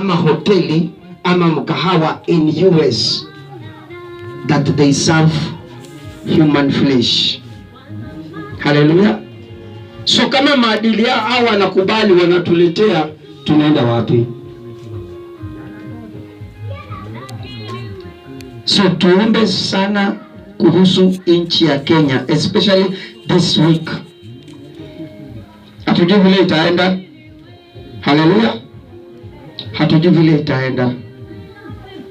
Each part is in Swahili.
ama hoteli ama mkahawa in US that they serve human flesh. Hallelujah. So kama maadili hao wanakubali, wanatuletea, tunaenda wapi? So tuombe sana kuhusu nchi ya Kenya, especially this week. Hatujui vile itaenda. Hallelujah. Hatujui vile itaenda.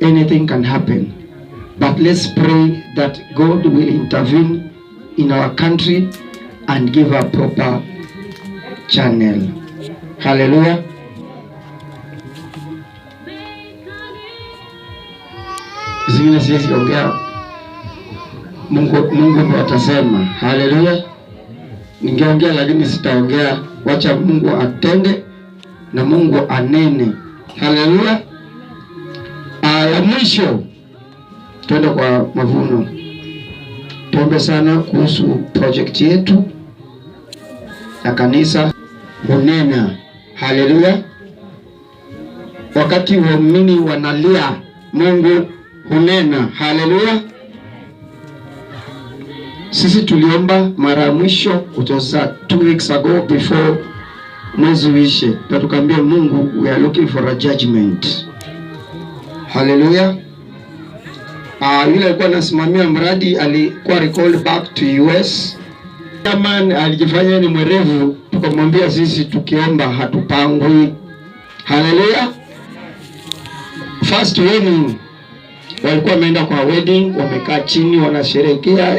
Anything can happen. But let's pray that God will intervene in our country and give a proper channel. Hallelujah. Zingine siwezi ongea. Mungu ndo atasema. Hallelujah. Ningeongea lakini sitaongea. Wacha Mungu atende na Mungu anene. Hallelujah. Ya mwisho, tuende kwa mavuno. Tuombe sana kuhusu project yetu ya kanisa hunena. Hallelujah. Wakati waumini wanalia, Mungu hunena. Hallelujah. Sisi tuliomba mara mwisho kutoka 2 weeks ago before mwezi uishe, na tukaambia Mungu we are looking for a judgment. Hallelujah. Yule alikuwa anasimamia mradi alikuwa recalled back to US. Chairman alijifanya ni mwerevu, tukamwambia sisi tukiomba hatupangwi. Hallelujah. First warning, walikuwa wameenda kwa wedding, wamekaa chini wanasherehekea.